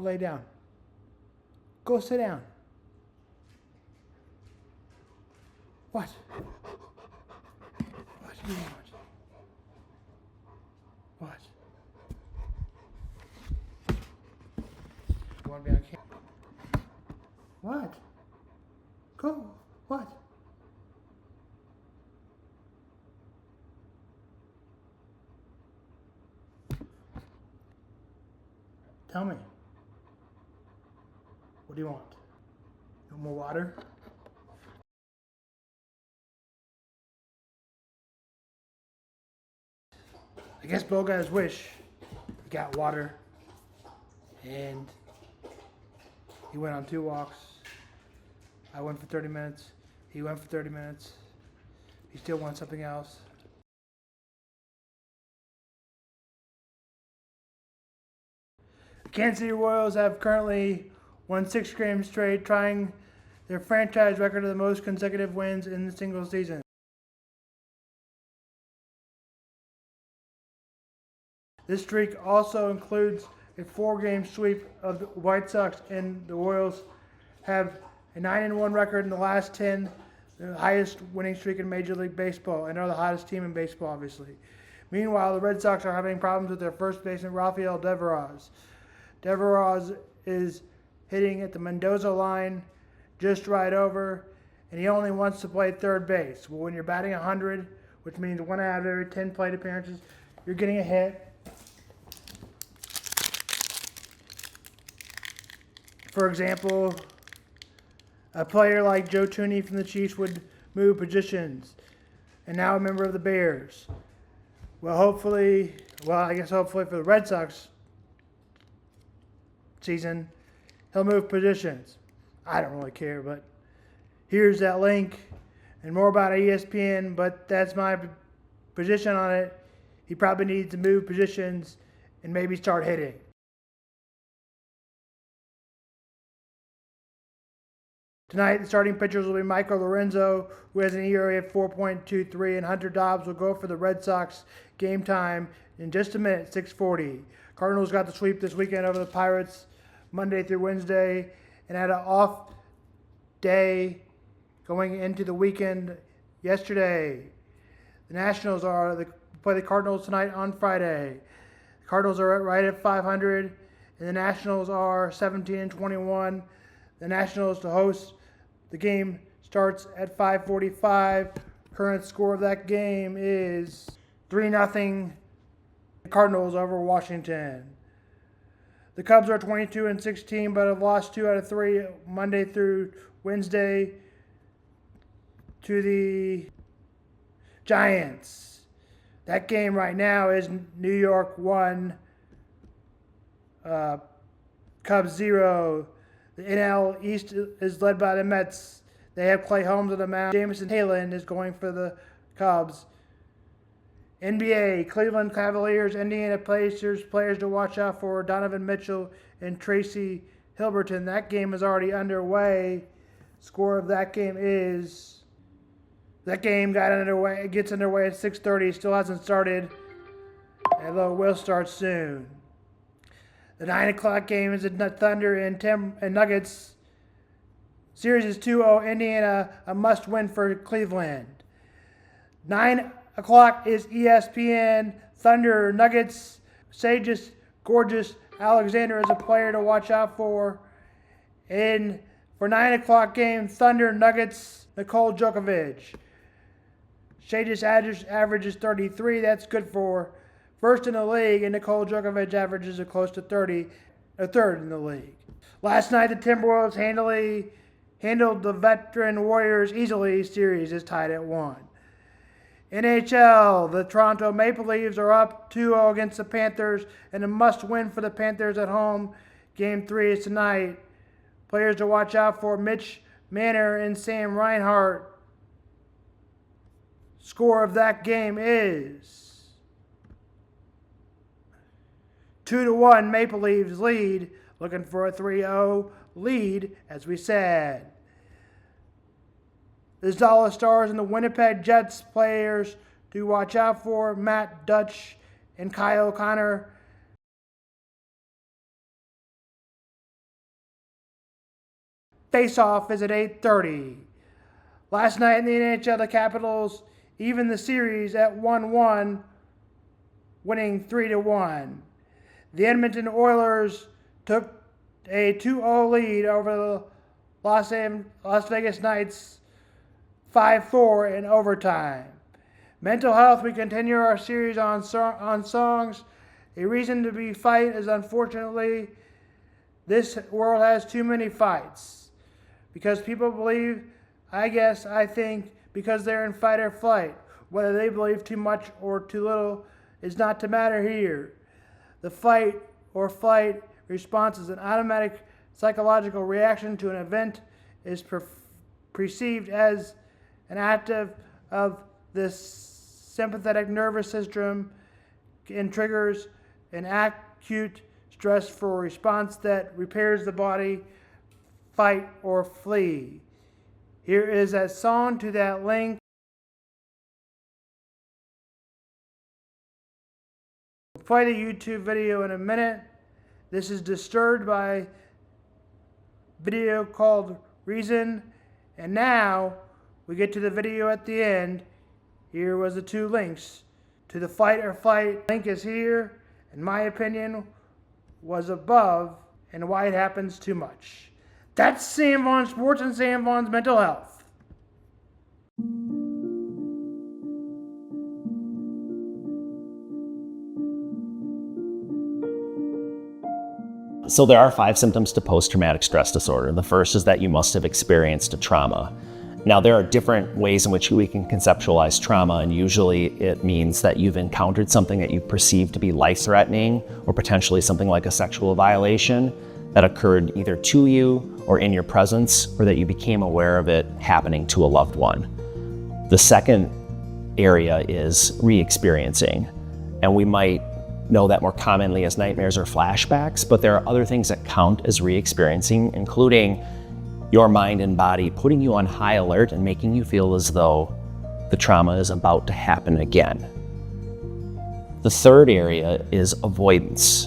Lay down. Go sit down. What? What do you want? What? You want to be on camera? What? Go. What? Tell me. What do you want? You want more water? I guess Bo got his wish. He got water. And he went on 2 walks. I went for 30 minutes. He went for 30 minutes. He still wants something else. The Kansas City Royals have currently won 6 games straight, trying their franchise record of the most consecutive wins in a single season. This streak also includes a 4-game sweep of the White Sox, and the Royals have a 9-1 record in the last 10, the highest winning streak in Major League Baseball, and are the hottest team in baseball, obviously. Meanwhile, the Red Sox are having problems with their first baseman, Rafael Devers. Devers is hitting at the Mendoza line, just right over, and he only wants to play third base. Well, when you're batting 100, which means 1 out of every 10 plate appearances, you're getting a hit. For example, a player like Joe Tooney from the Chiefs would move positions, and now a member of the Bears. Well, hopefully for the Red Sox season, he'll move positions. I don't really care, but here's that link and more about ESPN, but that's my position on it. He probably needs to move positions and maybe start hitting. Tonight, the starting pitchers will be Michael Lorenzo, who has an ERA of 4.23, and Hunter Dobbs will go for the Red Sox. Game time in just a minute, 6:40. Cardinals got the sweep this weekend over the Pirates, Monday through Wednesday, and had an off day going into the weekend yesterday. The Nationals play the Cardinals tonight on Friday. The Cardinals are right at 500, and the Nationals are 17-21. The Nationals to host. The game starts at 5:45. Current score of that game is 3-0 Cardinals over Washington. The Cubs are 22-16, but have lost 2 out of 3 Monday through Wednesday to the Giants. That game right now is New York 1, Cubs 0. The NL East is led by the Mets. They have Clay Holmes on the mound. Jameson Taylor is going for the Cubs. NBA, Cleveland Cavaliers, Indiana Pacers, players to watch out for, Donovan Mitchell and Tracy Hilberton. That game is already underway. Score of that game gets underway at 6:30. Still hasn't started, although it will start soon. The 9 o'clock game is the Thunder and Nuggets. Series is 2-0. Indiana, a must-win for Cleveland. 9 o'clock is ESPN. Thunder, Nuggets. Sages, Gorgeous Alexander is a player to watch out for. And for 9 o'clock game, Thunder, Nuggets, Nikola Jokic. Sages averages 33. That's good for first in the league, and Nikola Jokic averages are close to 30, a third in the league. Last night, the Timberwolves handled the veteran Warriors easily. Series is tied at 1. NHL, the Toronto Maple Leafs are up 2-0 against the Panthers, and a must-win for the Panthers at home. Game 3 is tonight. Players to watch out for, Mitch Marner and Sam Reinhart. Score of that game is 2-1 Maple Leafs lead, looking for a 3-0 lead, as we said. The Dallas Stars and the Winnipeg Jets players to watch out for, Matt Dutch and Kyle Connor. face-off is at 8:30. Last night in the NHL, the Capitals evened the series at 1-1, winning 3-1. The Edmonton Oilers took a 2-0 lead over the Las Vegas Knights 5-4 in overtime. Mental health, we continue our series on songs. A reason to be fight is, unfortunately, this world has too many fights. Because people believe, I think, because they're in fight or flight. Whether they believe too much or too little is not to matter here. The fight or flight response is an automatic psychological reaction to an event, is perceived as an active of the sympathetic nervous system and triggers an acute stressful response that repairs the body, fight or flee. Here is a song to that link. We'll play the YouTube video in a minute. This is Disturbed by video called Reason. And now we get to the video at the end. Here was the two links to the fight or flight. Link is here. In my opinion, was above and why it happens too much. That's Sam Vaughan Sports and Sam Vaughan's Mental Health. So there are 5 symptoms to post-traumatic stress disorder. The first is that you must have experienced a trauma. Now, there are different ways in which we can conceptualize trauma, and usually it means that you've encountered something that you perceive to be life-threatening or potentially something like a sexual violation that occurred either to you or in your presence, or that you became aware of it happening to a loved one. The second area is re-experiencing, and we might know that more commonly as nightmares or flashbacks, but there are other things that count as re-experiencing, including your mind and body putting you on high alert and making you feel as though the trauma is about to happen again. The third area is avoidance,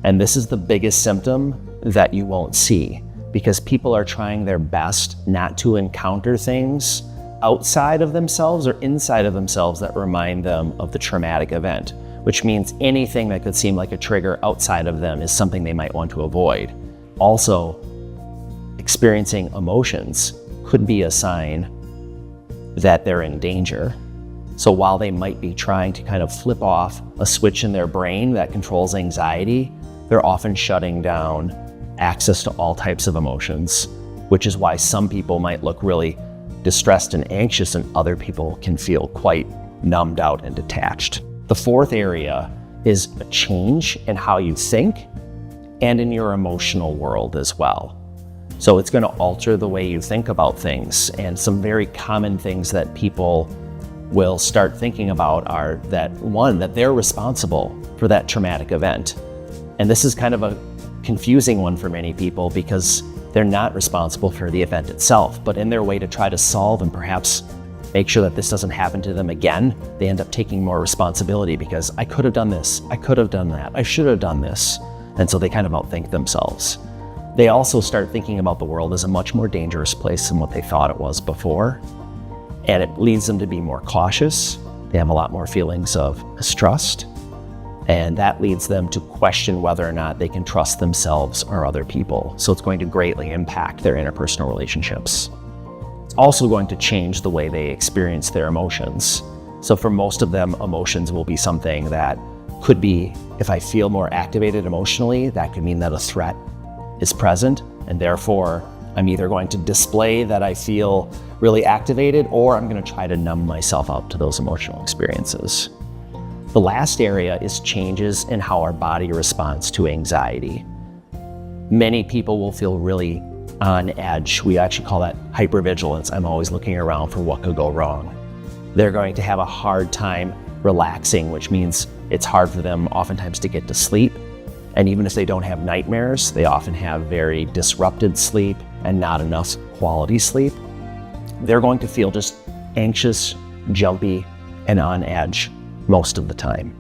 and this is the biggest symptom that you won't see because people are trying their best not to encounter things outside of themselves or inside of themselves that remind them of the traumatic event, which means anything that could seem like a trigger outside of them is something they might want to avoid. Also, experiencing emotions could be a sign that they're in danger. So while they might be trying to kind of flip off a switch in their brain that controls anxiety, they're often shutting down access to all types of emotions, which is why some people might look really distressed and anxious and other people can feel quite numbed out and detached. The fourth area is a change in how you think and in your emotional world as well. So it's going to alter the way you think about things, and some very common things that people will start thinking about are that, one, that they're responsible for that traumatic event. And this is kind of a confusing one for many people because they're not responsible for the event itself, but in their way to try to solve and perhaps make sure that this doesn't happen to them again, they end up taking more responsibility because I could have done this, I could have done that, I should have done this. And so they kind of outthink themselves. They also start thinking about the world as a much more dangerous place than what they thought it was before. And it leads them to be more cautious. They have a lot more feelings of mistrust. And that leads them to question whether or not they can trust themselves or other people. So it's going to greatly impact their interpersonal relationships. It's also going to change the way they experience their emotions. So for most of them, emotions will be something that could be, if I feel more activated emotionally, that could mean that a threat is present, and therefore I'm either going to display that I feel really activated, or I'm going to try to numb myself out to those emotional experiences. The last area is changes in how our body responds to anxiety. Many people will feel really on edge. We actually call that hypervigilance. I'm always looking around for what could go wrong. They're going to have a hard time relaxing, which means it's hard for them oftentimes to get to sleep. And even if they don't have nightmares, they often have very disrupted sleep and not enough quality sleep. They're going to feel just anxious, jumpy, and on edge most of the time.